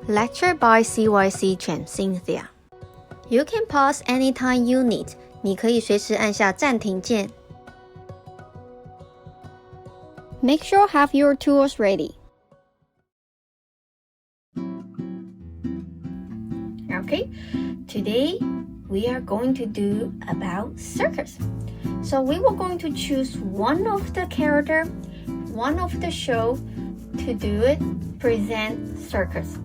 Lecture by CYC Chen Cynthia. You can pause anytime you need. 你可以随时按下暂停键。Make sure have your tools ready. Okay, today we are going to do about circus. So we were going to choose one of the character, one of the show to do it, present circus.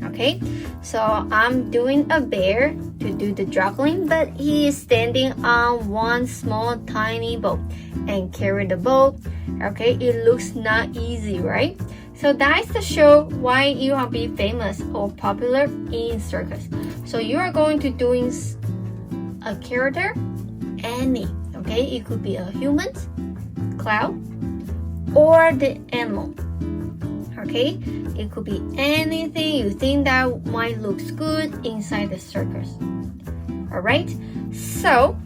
Okay, so I'm doing a bear to do the juggling, but he is standing on one small tiny boat and carry the boat. Okay, it looks not easy, right? So that's the show why you will be famous or popular in circus. So you are going to doing a character, any, okay? It could be a human, clown, or the animal. Okay, it could be anything you think that might look good inside the circus. Alright, so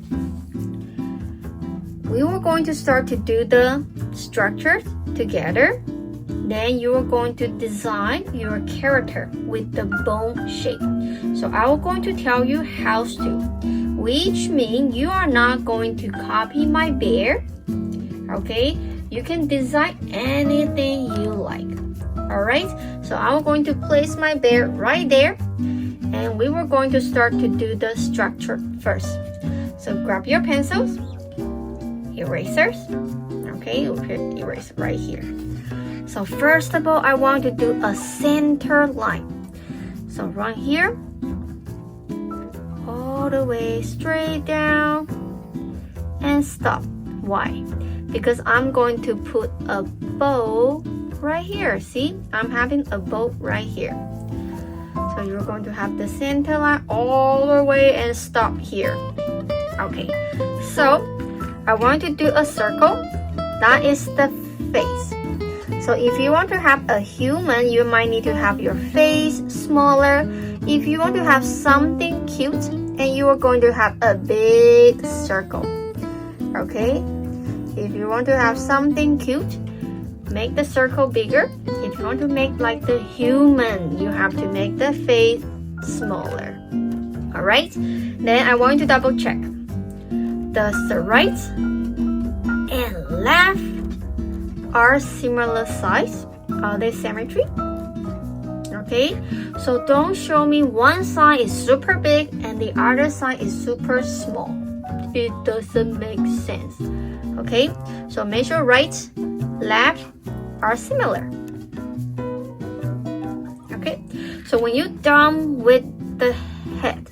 we were going to start to do the structures together. Then you are going to design your character with the bone shape. So I will going to tell you how to, which means you are not going to copy my bear. Okay, you can design anything you like. Alright, so I'm going to place my bear right there, and we were going to start to do the structure first. So grab your pencils, erasers. Okay, we'll put eraser right here. So first of all, I want to do a center line. So run here, all the way straight down, and stop. Why? Because I'm going to put a bow right here. See, I'm having a bow right here. So you're going to have the center line all the way and stop here. Okay, so I want to do a circle. That is the face. So if you want to have a human, you might need to have your face smaller. If you want to have something cute, and you are going to have a big circle. Okay, if you want to have something cute, make the circle bigger. If you want to make like the human, you have to make the face smaller. Alright, then I want to double check. Does the right and left are similar size? Are they symmetry? Okay, so don't show me one side is super big and the other side is super small. It doesn't make sense. Okay, so make sure right, left are similar. Okay, so when you're done with the head,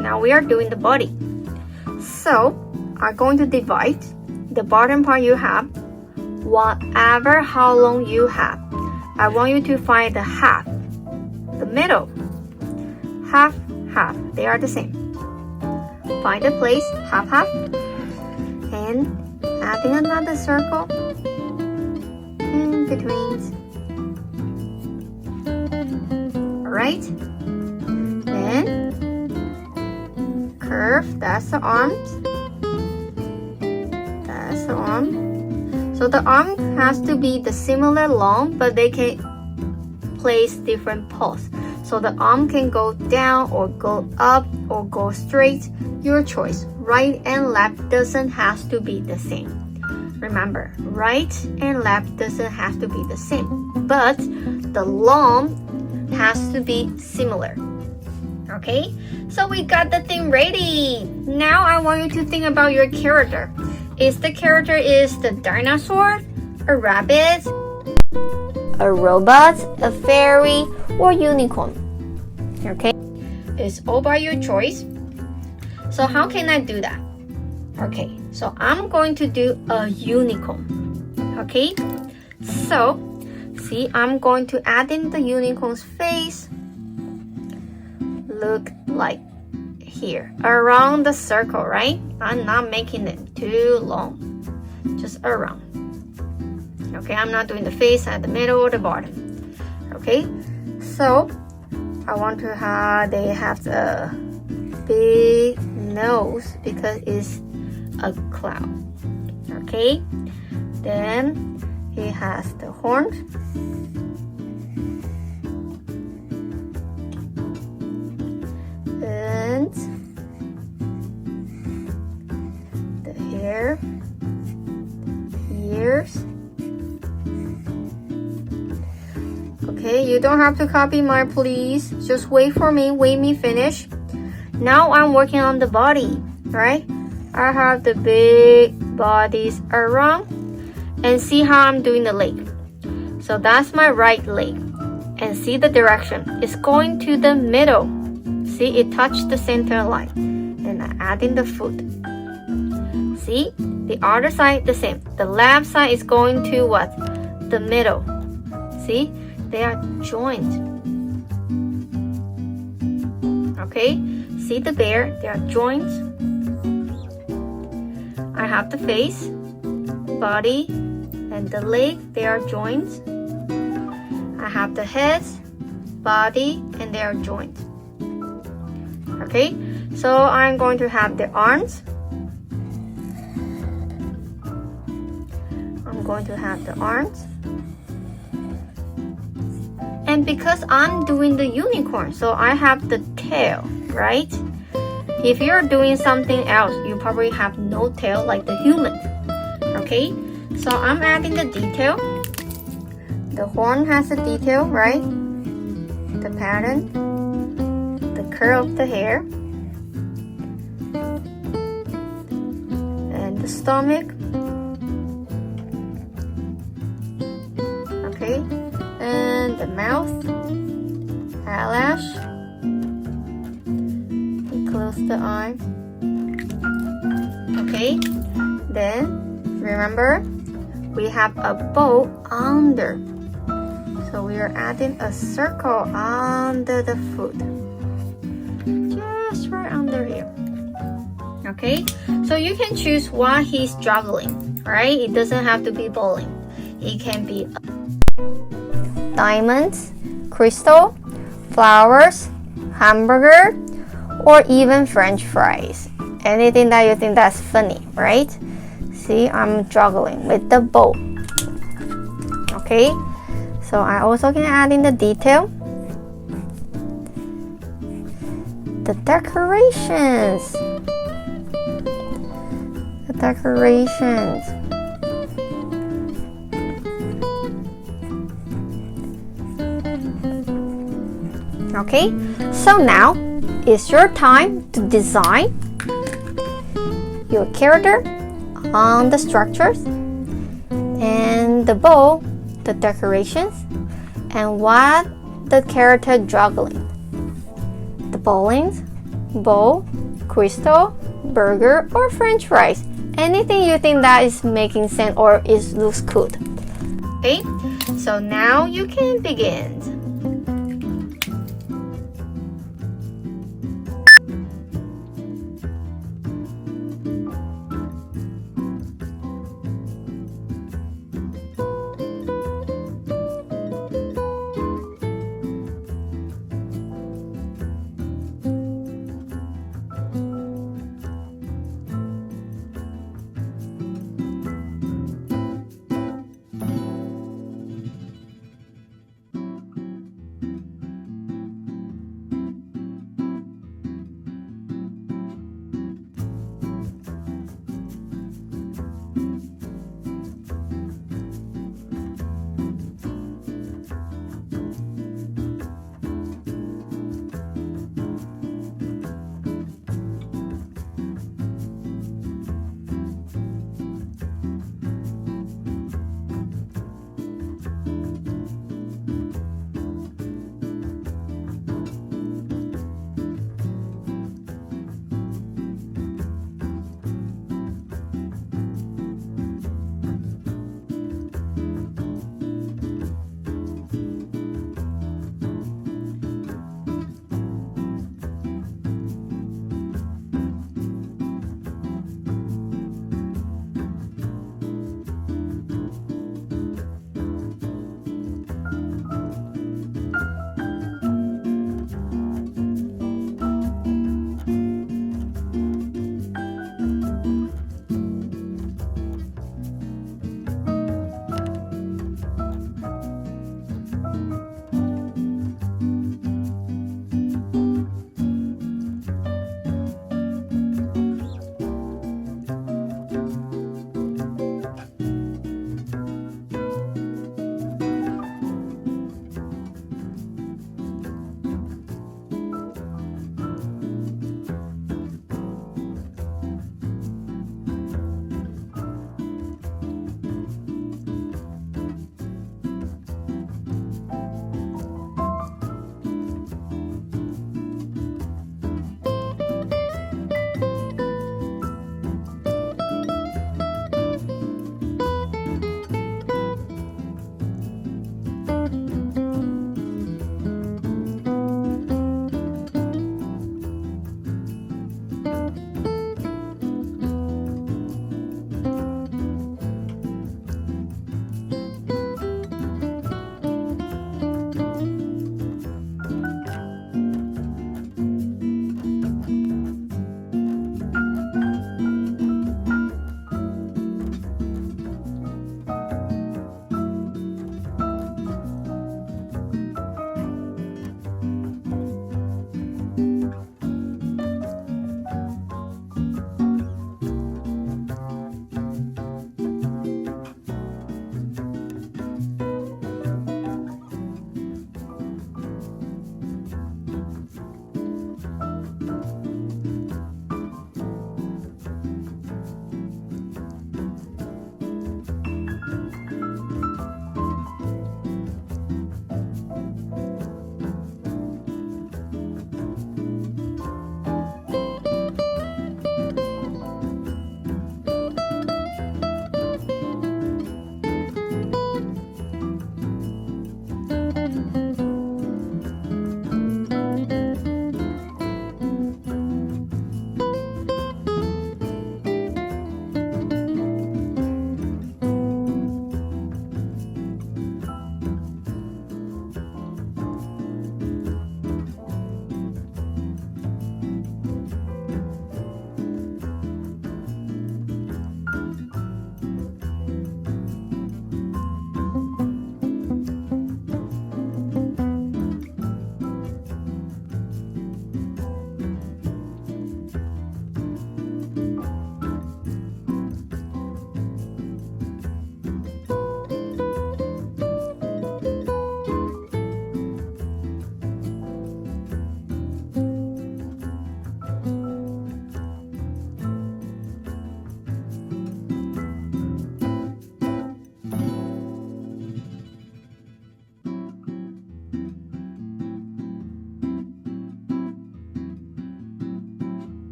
now we are doing the body. So I'm going to divide the bottom part you have, whatever how long you have. I want you to find the half, the middle, half, half. They are the same. Find a place, half, half, and adding another circle in between. Alright, then curve, that's the arms, that's the arm. So the arm has to be the similar long, but they can place different pose. So the arm can go down or go up or go straight, your choice. Right and left doesn't have to be the same. Remember, right and left doesn't have to be the same, but the long has to be similar. Okay, so we got the thing ready. Now I want you to think about your character. Is the character is the dinosaur, a rabbit, a robot, a fairy, or unicorn? Okay, it's all by your choice. So how can I do that? Okay, so I'm going to do a unicorn. Okay, so see, I'm going to add in the unicorn's face. Look like here around the circle, right? I'm not making it too long, just around. Okay, I'm not doing the face at the middle or the bottom. Okay, so I want to have they have the big nose because it's a clown. Okay, then he has the horns Okay, you don't have to copy mine, please. Just wait for me, wait me finish. Now I'm working on the body, right? I have the big bodies around. And see how I'm doing the leg. So that's my right leg. And see the direction. It's going to the middle. See, it touched the center line. And I'm adding the foot. See, the other side the same. The left side is going to what? The middle. See, they are joined. Okay, see the bear, they are joints. I have the face, body, and the leg, they are joints. I have the head, body, and they are joints. Okay, so I'm going to have the arms. I'm going to have the arms. And because I'm doing the unicorn, so I have the tail, right? If you're doing something else, you probably have no tail like the human. Okay, so I'm adding the detail. The horn has a detail, right? The pattern, the curl of the hair, and the stomach. Okay, and the mouth, eyelash. We close the eye. Okay, then remember we have a bow under. So we are adding a circle under the foot. Just right under here. Okay, so you can choose what he's juggling, right? It doesn't have to be bowling. It can be diamonds, crystal, flowers, hamburger, or even French fries. Anything that you think that's funny, right? See, I'm juggling with the bow. Okay, so I also can add in the detail. The decorations. The decorations. Okay, so now it's your time to design your character on the structures and the bow, the decorations, and what the character juggling. The bowlings, bow, crystal, burger, or French fries. Anything you think that is making sense or is looks good. Okay, so now you can begin.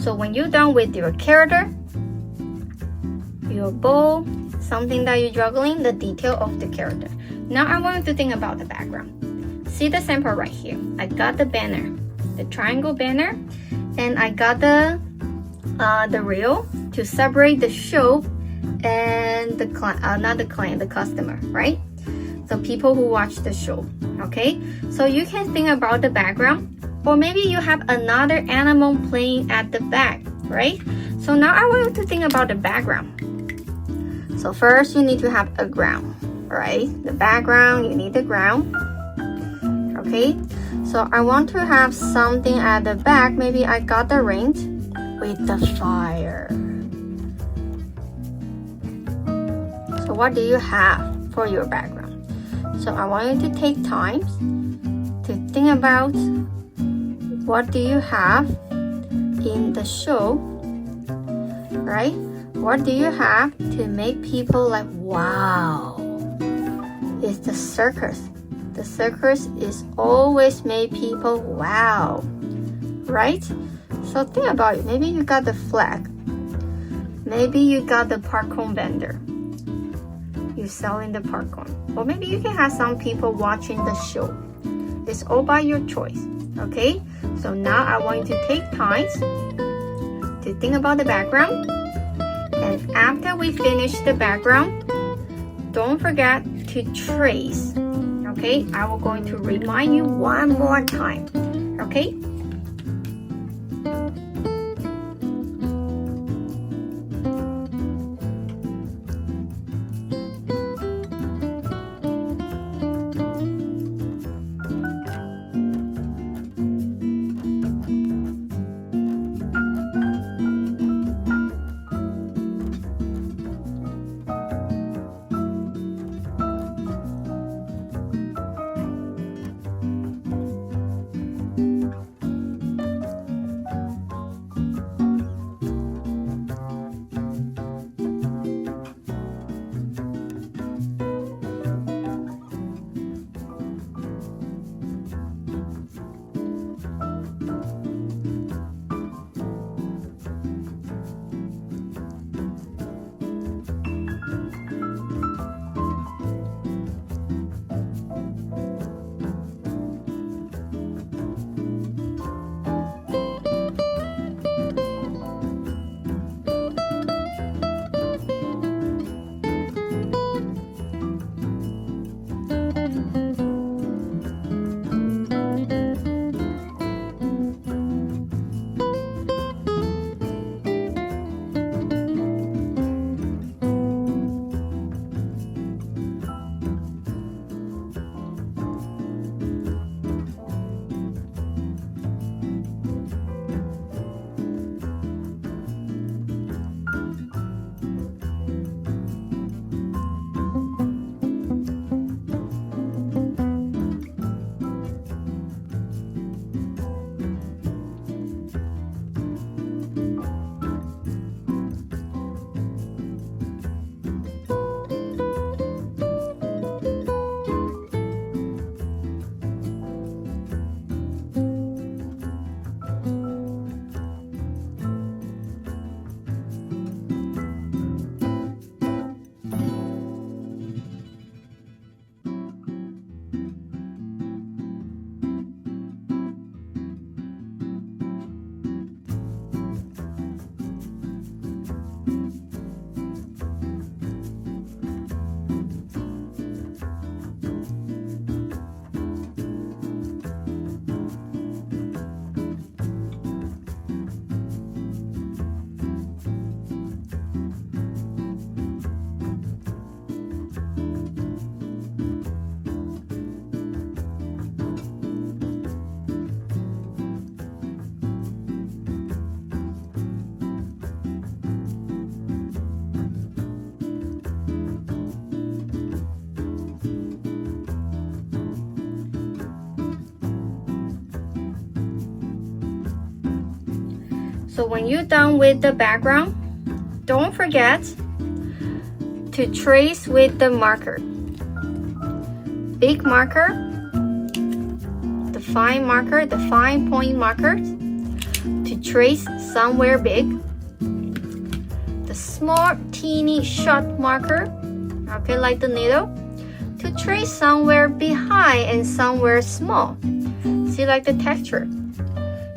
So when you're done with your character, your bow, something that you're juggling, the detail of the character. Now I want you to think about the background. See the sample right here. I got the banner, the triangle banner, and I got the rail to separate the show and the client, not the client, the customer, right? The people who watch the show. Okay, so you can think about the background, or maybe you have another animal playing at the back, right? So now I want you to think about the background. So first you need to have a ground, right? The background, you need the ground. Okay, so I want to have something at the back. Maybe I got the range with the fire. So what do you have for your background? So I want you to take time to think about what do you have in the show, right? What do you have to make people like, wow? It's the circus. The circus is always make people wow, right? So think about it. Maybe you got the flag. Maybe you got the popcorn vendor. You're selling the popcorn. Or maybe you can have some people watching the show. It's all by your choice, okay? So now I want you to take time to think about the background. And after we finish the background, don't forget to trace, okay? I will going to remind you one more time, okay? So when you're done with the background, don't forget to trace with the marker. Big marker, the fine marker, the fine point marker, to trace somewhere big, the small teeny sharp marker, okay, like the needle, to trace somewhere behind and somewhere small. See, like the texture.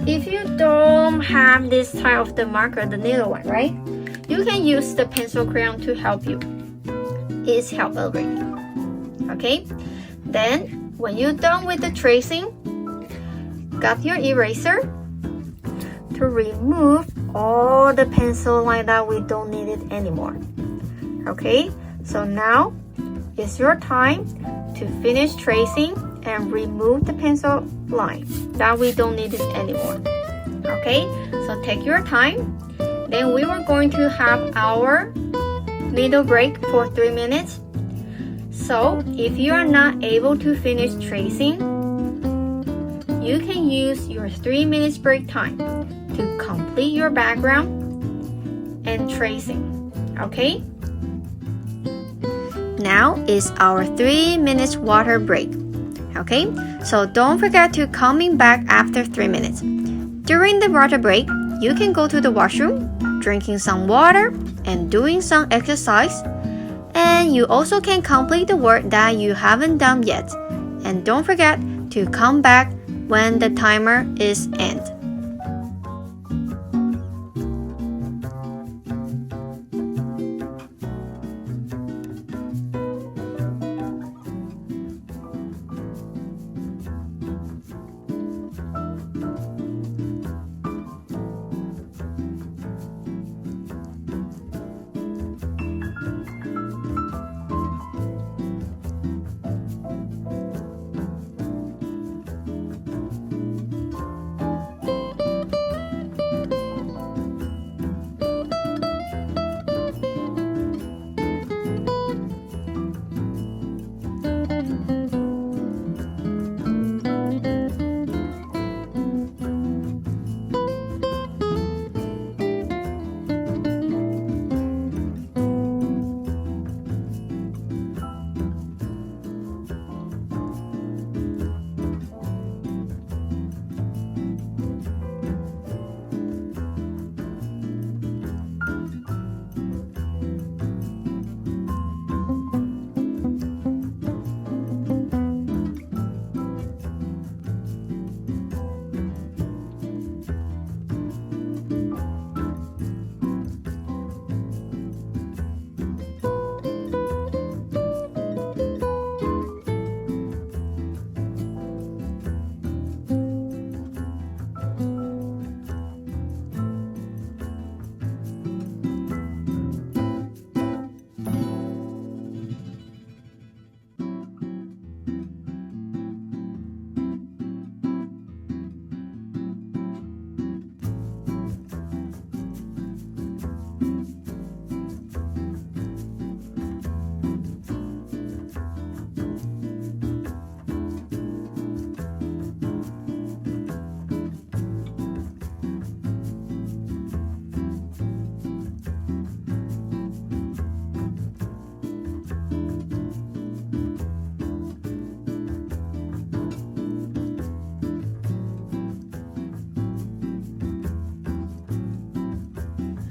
If you don't have this type of the marker, the needle one, right? You can use the pencil crayon to help you. It's help already. Okay? Then, when you're done with the tracing, got your eraser to remove all the pencil line that we don't need it anymore. Okay? So now, it's your time to finish tracing and remove the pencil line that we don't need it anymore. Okay, so take your time. Then we were going to have our little break for 3 minutes. So if you are not able to finish tracing, you can use your 3 minutes break time to complete your background and tracing. Okay? Now is our 3 minutes water break. Okay, so don't forget to coming back after 3 minutes. During the water break, you can go to the washroom, drinking some water, and doing some exercise. And you also can complete the work that you haven't done yet. And don't forget to come back when the timer is end.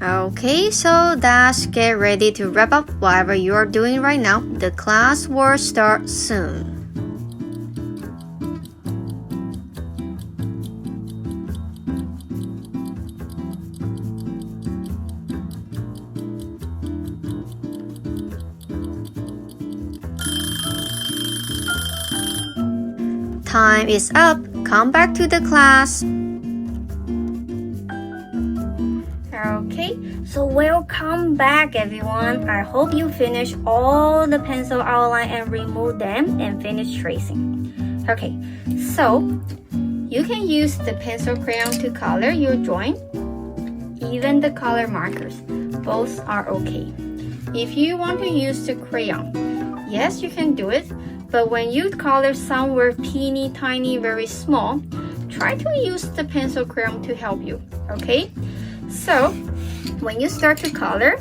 Okay, so that's get ready to wrap up whatever you are doing right now. The class will start soon. Time is up. Come back to the class. Okay, so welcome back everyone. I hope you finish all the pencil outline and remove them and finish tracing. Okay, so you can use the pencil crayon to color your drawing, even the color markers. Both are okay. If you want to use the crayon, yes, you can do it. But when you color somewhere teeny tiny, very small, try to use the pencil crayon to help you, okay? So, when you start to color,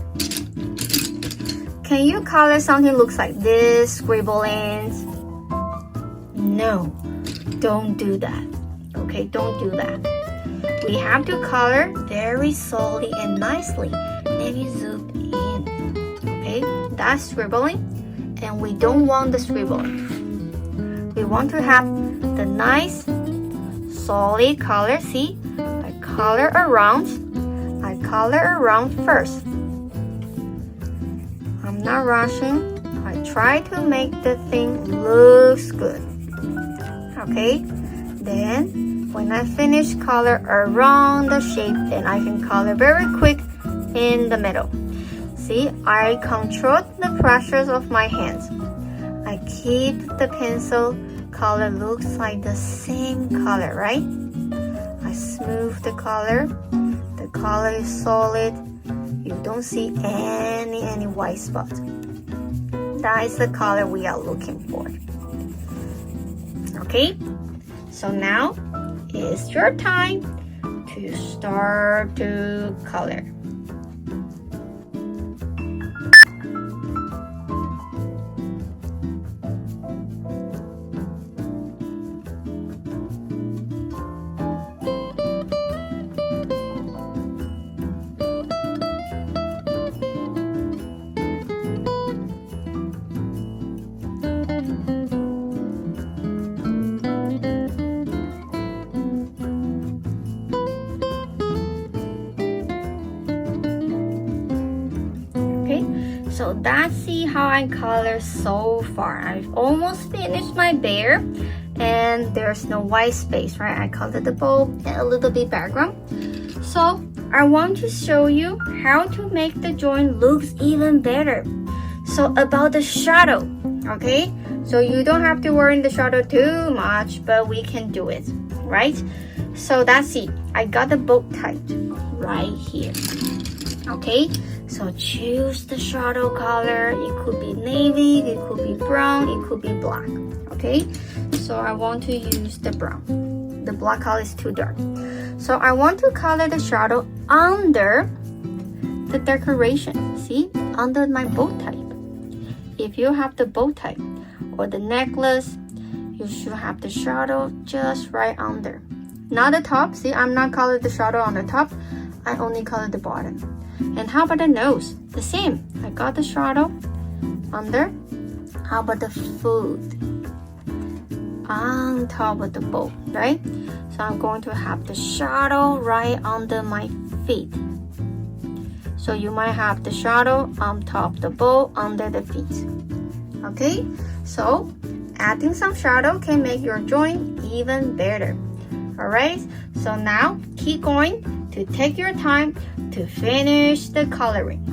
can you color something looks like this, scribble lines? No, don't do that, okay? Don't do that. we have to color very slowly and nicely. Maybe zoom in. Okay, that's scribbling, and we don't want the scribbling. We want to have the nice solid color. See, I color around first. I'm not rushing. I try to make the thing looks good. Okay, then when I finish color around the shape, then I can color very quick in the middle. See, I control the pressures of my hands. I keep the pencil color looks like the same color, right? I smooth the color. The color is solid. You don't see any white spots. That is the color we are looking for. Okay, so now it's your time to start to color. So that's see how I color so far. I've almost finished my bear, and there's no white space, right? I colored the bow and a little bit background. So I want to show you how to make the joint looks even better. So about the shadow, okay? So you don't have to worry in the shadow too much, but we can do it, right? So that's it. I got the bow tied right here. Okay, so choose the shadow color. It could be navy, it could be brown, it could be black. Okay, so I want to use the brown. The black color is too dark. So I want to color the shadow under the decoration. See, under my bow tie. If you have the bow tie or the necklace, you should have the shadow just right under. Not the top. See, I'm not coloring the shadow on the top. I only color the bottom. And how about the nose? The same. I got the shadow under. How about the foot? On top of the bow, right? So I'm going to have the shadow right under my feet. So you might have the shadow on top of the bow under the feet. Okay? So adding some shadow can make your joint even better. Alright? So now keep going to take your time to finish the coloring.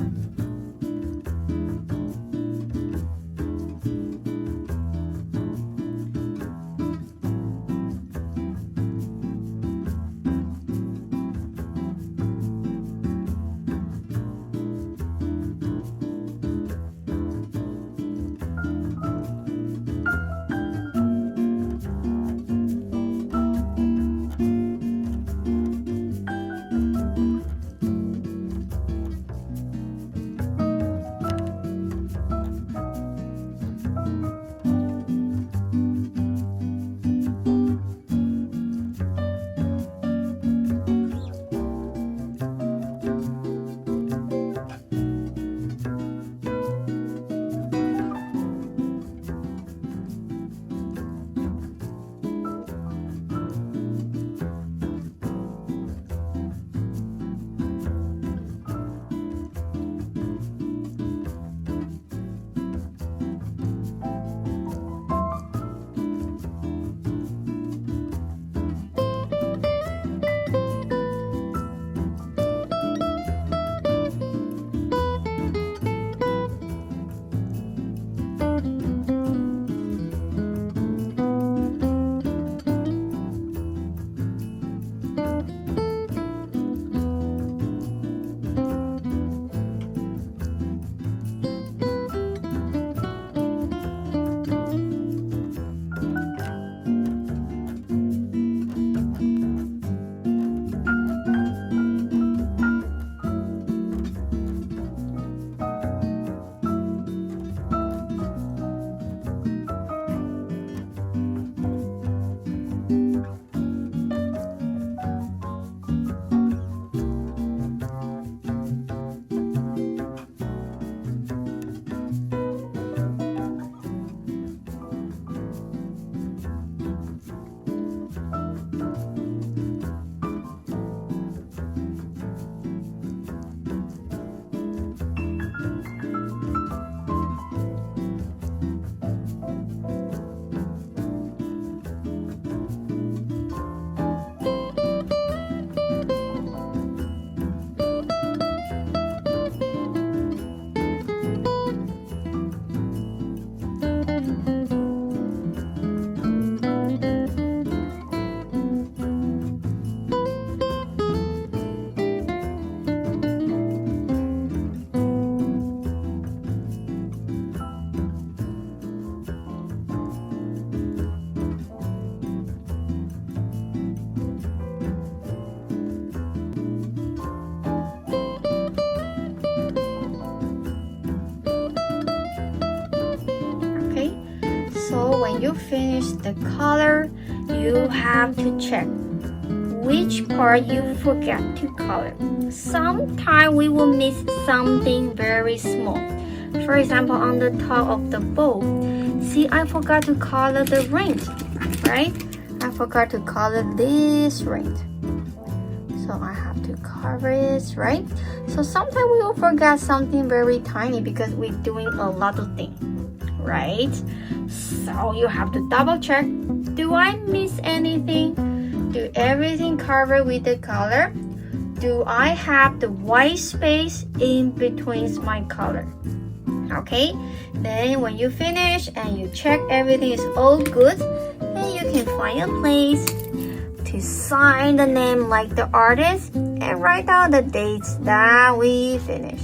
you finish the color, you have to check which part you forgot to color. Sometimes we will miss something very small. For example, on the top of the bow, see, I forgot to color the ring, right? I forgot to color this ring. So I have to cover it, right? So sometimes we will forget something very tiny because we're doing a lot of things, right? So you have to double check. Do I miss anything? Do everything covered with the color? Do I have the white space in between my color? Okay, then when you finish and you check everything is all good, then you can find a place to sign the name like the artist and write down the dates that we finish.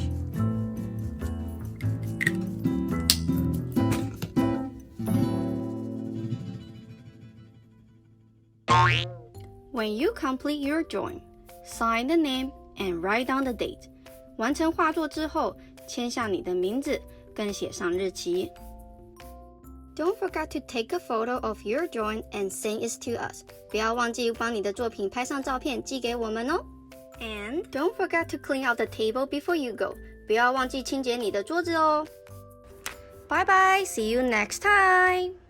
When you complete your drawing, sign the name and write down the date. 完成画作之后，签下你的名字，跟写上日期。Don't forget to take a photo of your drawing and send it to us. 不要忘记帮你的作品拍上照片寄给我们哦。And don't forget to clean out the table before you go. 不要忘记清洁你的桌子哦。Bye bye, see you next time.